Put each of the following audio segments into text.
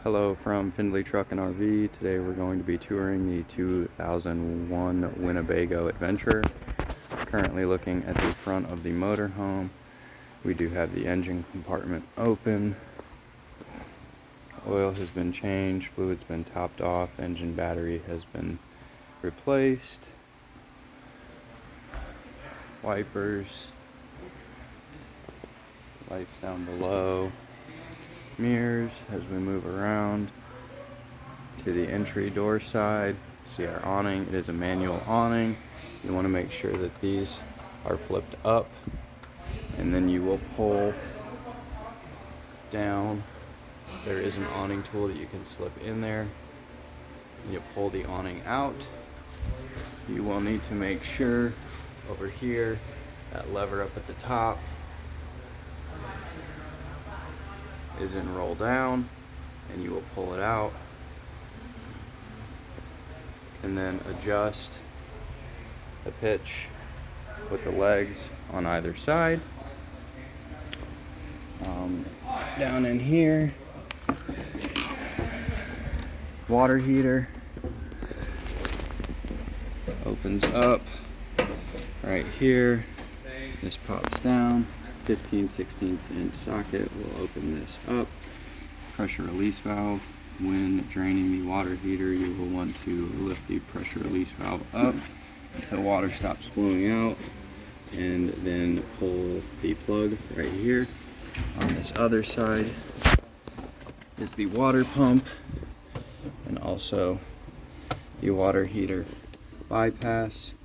Hello from Findlay Truck and RV. Today we're going to be touring the 2001 Winnebago Adventurer. Currently looking at the front of the motorhome. We do have the engine compartment open. Oil has been changed, fluid's been topped off, engine battery has been replaced. Wipers, lights down below. Mirrors as we move around to the entry door side. See our awning. It is a manual awning. You want to make sure that these are flipped up, and then you will pull down. There is an awning tool that you can slip in there. You pull the awning out. You will need to make sure over here that lever up at the top is in roll down, and you will pull it out and then adjust the pitch with the legs on either side. Down in here, water heater opens up right here. This pops down. 15/16 inch socket will open this up. Pressure release valve. When draining the water heater, you will want to lift the pressure release valve up until water stops flowing out, and then pull the plug right here. On this other side is the water pump and also the water heater bypass.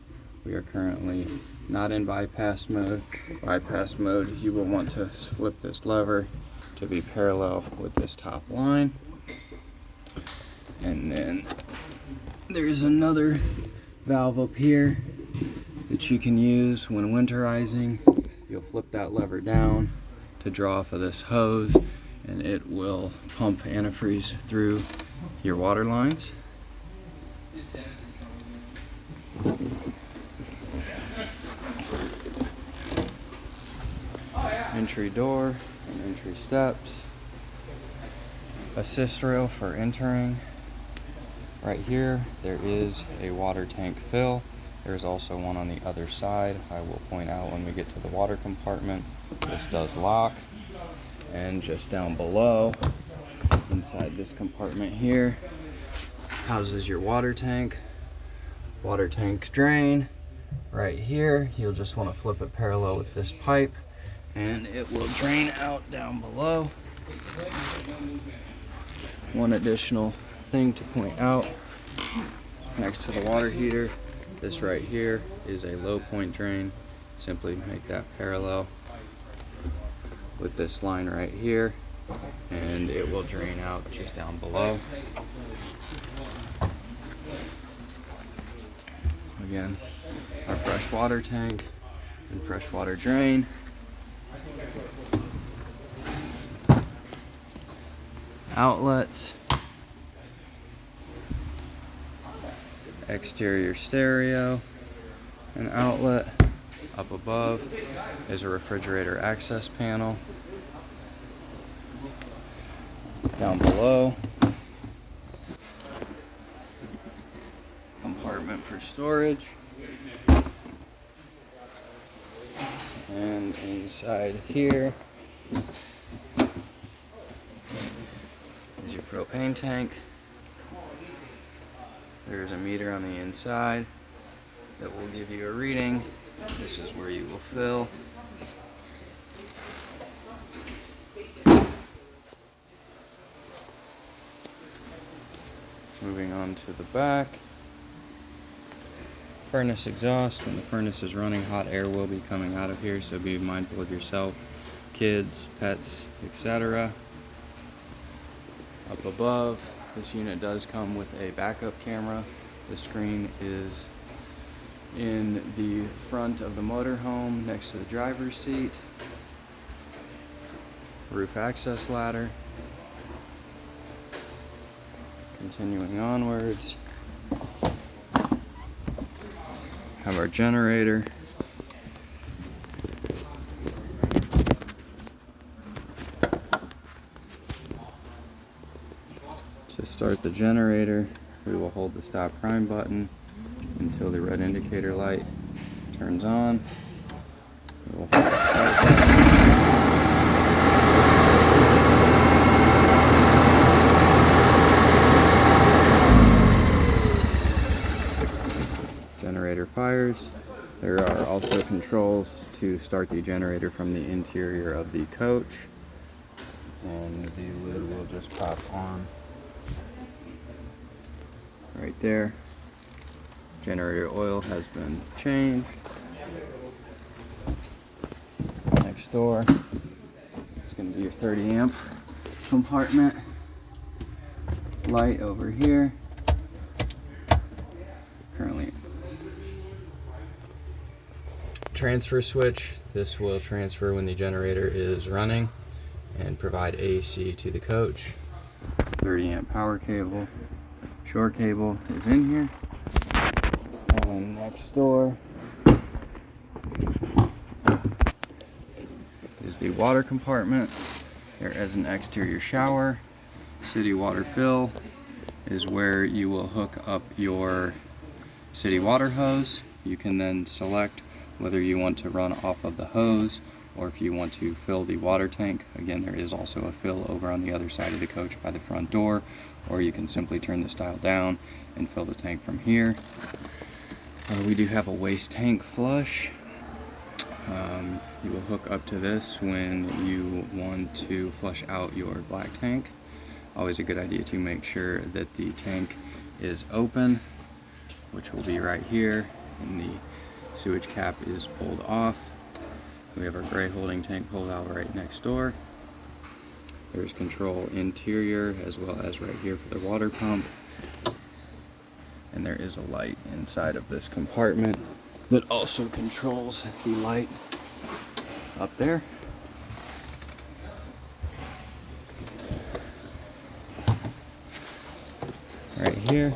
We are currently not in bypass mode. Bypass mode, you will want to flip this lever to be parallel with this top line. And then there is another valve up here that you can use when winterizing. You'll flip that lever down to draw off of this hose, and it will pump antifreeze through your water lines. Entry door and entry steps. Assist rail for entering. Right here there is a water tank fill. There's also one on the other side. I will point out when we get to the water compartment. This does lock. And just down below, inside this compartment here, houses your water tank. Water tank drain. Right here, you'll just want to flip it parallel with this pipe, and it will drain out down below. One additional thing to point out, next to the water heater, this right here is a low point drain. Simply make that parallel with this line right here, and it will drain out just down below. Again, our freshwater tank and freshwater drain. Outlets, exterior stereo, an outlet. Up above is a refrigerator access panel. Down below, compartment for storage. And inside here is your propane tank. There's a meter on the inside that will give you a reading. This is where you will fill. Moving on to the back. Furnace exhaust. When the furnace is running, hot air will be coming out of here, so be mindful of yourself, kids, pets, etc. Up above, this unit does come with a backup camera. The screen is in the front of the motorhome next to the driver's seat. Roof access ladder. Continuing onwards, have our generator. To start the generator, we will hold the stop prime button until the red indicator light turns on. We will hold the start button. Generator fires. There are also controls to start the generator from the interior of the coach, and the lid will just pop on right there. Generator oil has been changed. Next door, it's going to be your 30 amp compartment. Light over here. Currently transfer switch. This will transfer when the generator is running and provide AC to the coach. 30 amp power cable. Shore cable is in here. And next door is the water compartment. There is an exterior shower. City water fill is where you will hook up your city water hose. You can then select whether you want to run off of the hose or if you want to fill the water tank. Again, there is also a fill over on the other side of the coach by the front door, or you can simply turn this dial down and fill the tank from here. We do have a waste tank flush. You will hook up to this when you want to flush out your black tank. Always a good idea to make sure that the tank is open, which will be right here, and the sewage cap is pulled off. We have our gray holding tank pull valve right next door. There's control interior as well as right here for the water pump. And there is a light inside of this compartment that also controls the light up there. Right here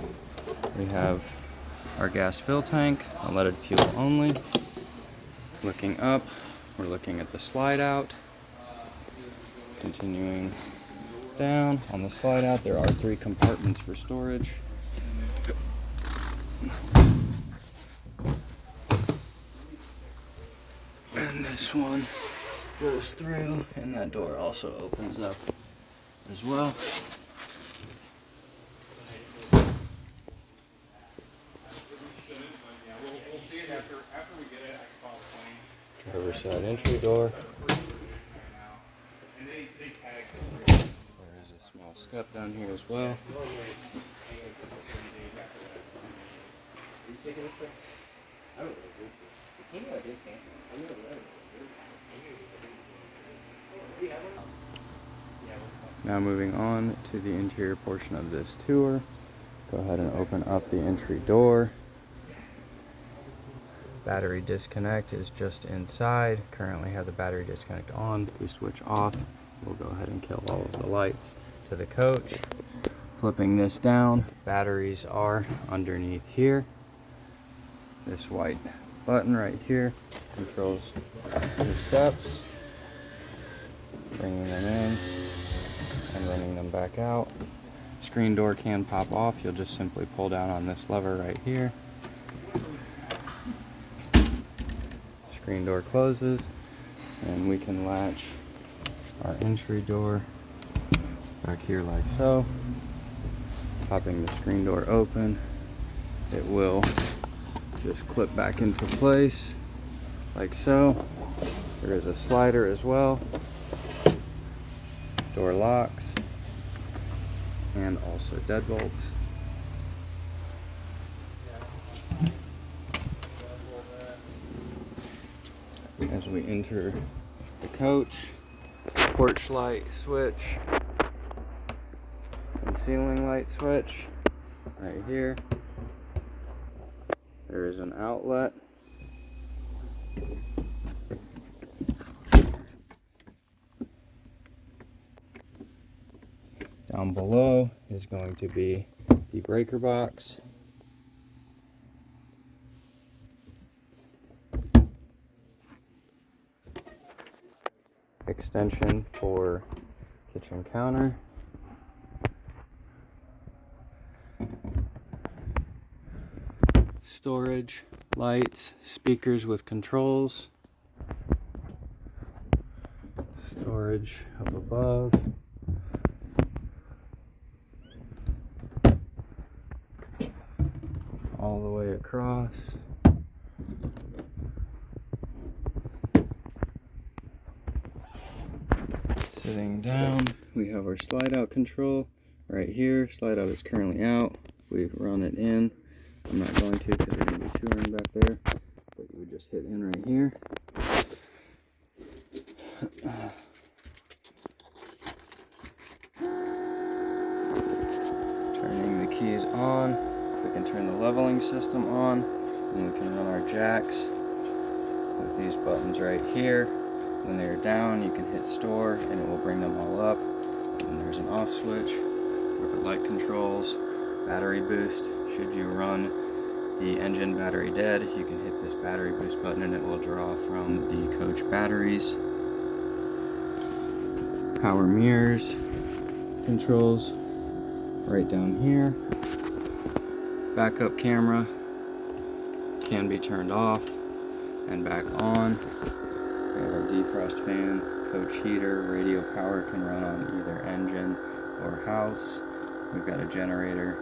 we have our gas fill tank, unleaded fuel only. Looking up, we're looking at the slide out. Continuing down on the slide out, there are 3 compartments for storage. And this one goes through, and that door also opens up as well. Driver's side entry door. There is a small step down here as well. Now moving on to the interior portion of this tour. Go ahead and open up the entry door. Battery disconnect is just inside. Currently have the battery disconnect on. We switch off. We'll go ahead and kill all of the lights to the coach. Flipping this down, batteries are underneath here. This white button right here controls the steps. Bringing them in and running them back out. Screen door can pop off. You'll just simply pull down on this lever right here. Screen door closes, and we can latch our entry door back here like so. Popping the screen door open, it will just clip back into place like so. There is a slider as well. Door locks, and also deadbolts. As we enter the coach, porch light switch and ceiling light switch right here. There is an outlet. Down below is going to be the breaker box. Extension for kitchen counter. storage, lights, speakers with controls, storage up above, all the way across. Sitting down, we have our slide out control right here. Slide out is currently out. We run it in. I'm not going to because we're going to be touring back there, but you would just hit in right here. Turning the keys on, we can turn the leveling system on, and we can run our jacks with these buttons right here. When they're down, you can hit store and it will bring them all up. And there's an off switch with light controls, battery boost. Should you run the engine battery dead, you can hit this battery boost button and it will draw from the coach batteries. Power mirrors controls right down here. Backup camera can be turned off and back on. We have our defrost fan, coach heater, radio power can run on either engine or house. We've got a generator,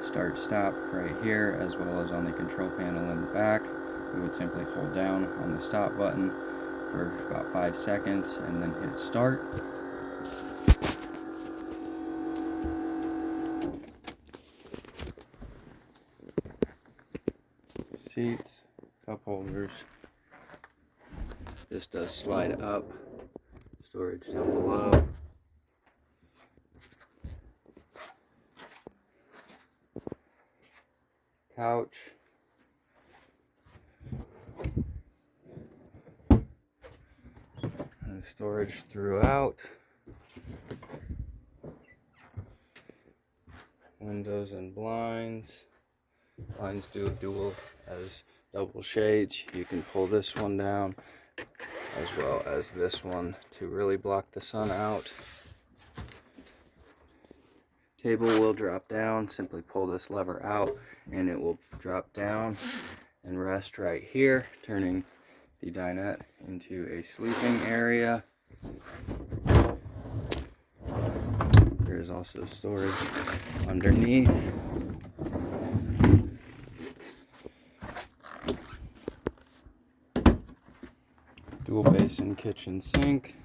start stop right here, as well as on the control panel in the back. We would simply hold down on the stop button for about 5 seconds and then hit start. Seats, cup holders. This does slide up, storage down below. Couch. And storage throughout. Windows and blinds. Blinds do dual as double shades. You can pull this one down as well as this one to really block the sun out. Table will drop down. Simply pull this lever out and it will drop down and rest right here, turning the dinette into a sleeping area. There is also storage underneath. Dual basin kitchen sink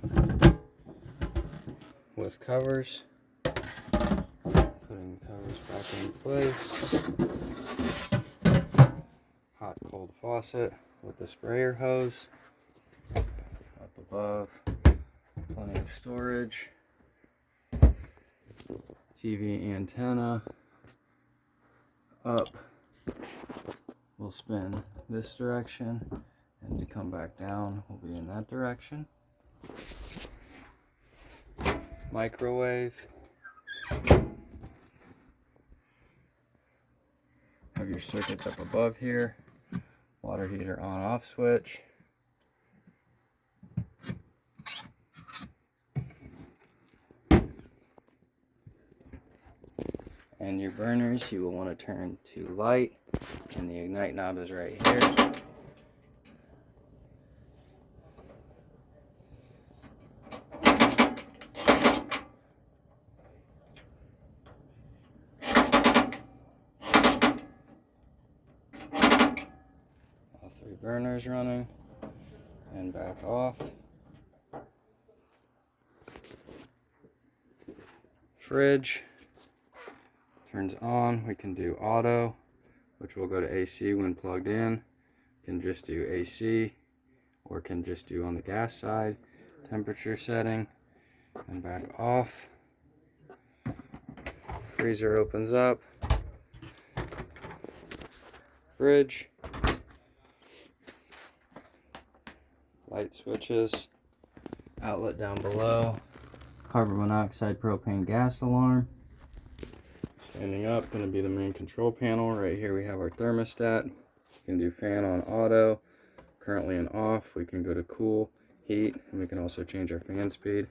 with covers. Putting covers back in place. Hot cold faucet with the sprayer hose. Up above, plenty of storage. TV antenna. Up. We'll spin this direction. And to come back down, we'll be in that direction. Microwave. Have your circuits up above here. Water heater on off switch. And your burners, you will want to turn to light, and the ignite knob is right here. All 3 burners running and back off. Fridge turns on. We can do auto, which will go to AC when plugged in. Can just do AC, or can just do on the gas side. Temperature setting and back off. Freezer opens up. Fridge. Light switches. Outlet down below. Carbon monoxide propane gas alarm. Standing up, going to be the main control panel. Right here we have our thermostat. You can do fan on auto, currently in off. We can go to cool, heat, and we can also change our fan speed.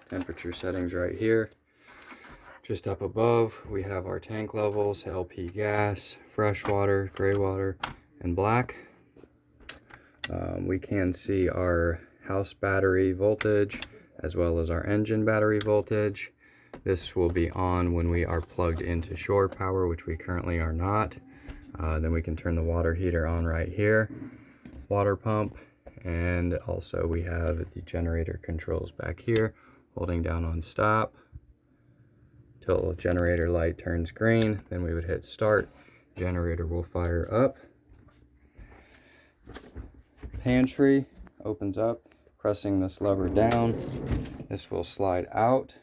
Temperature settings right here. Just up above, we have our tank levels: LP gas, fresh water, gray water, and black. We can see our house battery voltage as well as our engine battery voltage. This will be on when we are plugged into shore power, which we currently are not. Then we can turn the water heater on right here, water pump, and also we have the generator controls back here, holding down on stop till generator light turns green. Then we would hit start, generator will fire up. Pantry opens up, pressing this lever down, this will slide out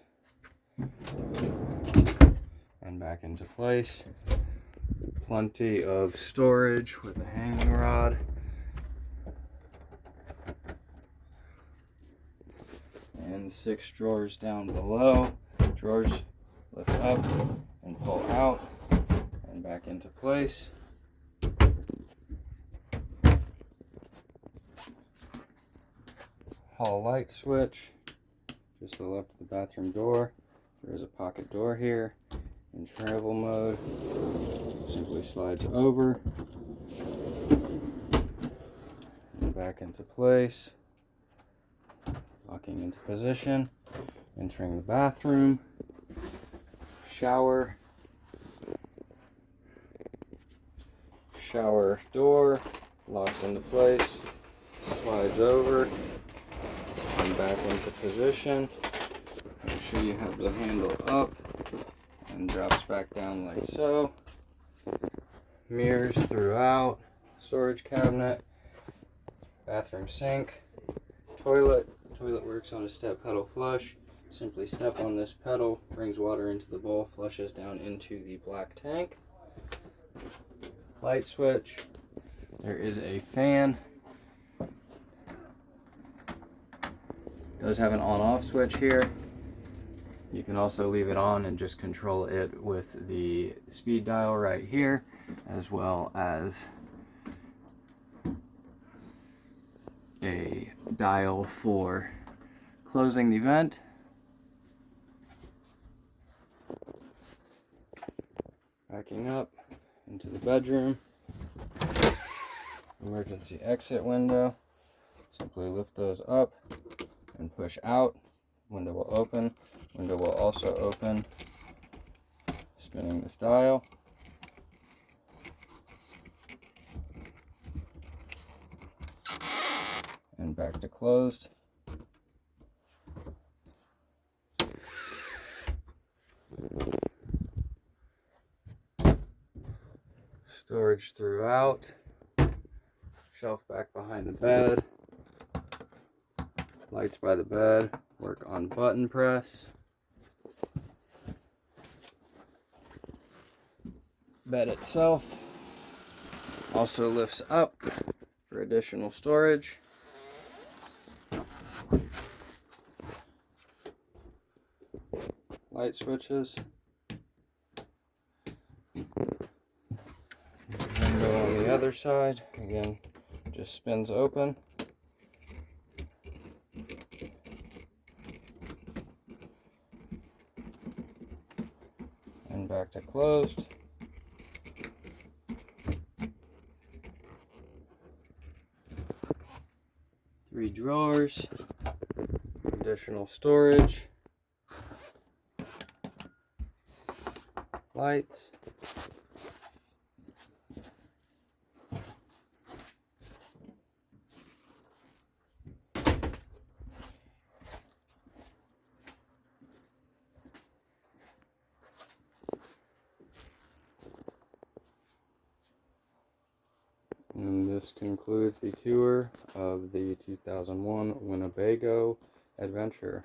and back into place. Plenty of storage with a hanging rod. And 6 drawers down below. Drawers lift up and pull out and back into place. Hall light switch just to the left of the bathroom door. There is a pocket door here. In travel mode, simply slides over and back into place, locking into position, entering the bathroom, shower door, locks into place, slides over and back into position. Make sure you have the handle up and drops back down like so. Mirrors throughout, storage cabinet, bathroom sink, toilet. Toilet works on a step pedal flush. Simply step on this pedal, brings water into the bowl, flushes down into the black tank. Light switch. There is a fan. Does have an on-off switch here. You can also leave it on and just control it with the speed dial right here, as well as a dial for closing the vent. Backing up into the bedroom. Emergency exit window. Simply lift those up and push out. Window will open. Window will also open. Spinning this dial. And back to closed. Storage throughout. Shelf back behind the bed. Lights by the bed. Work on button press. Bed itself also lifts up for additional storage. Light switches. Window on the other side, again, just spins open. And back to closed. Three drawers, additional storage, lights, and this concludes the tour of the 2001 Winnebago Adventurer.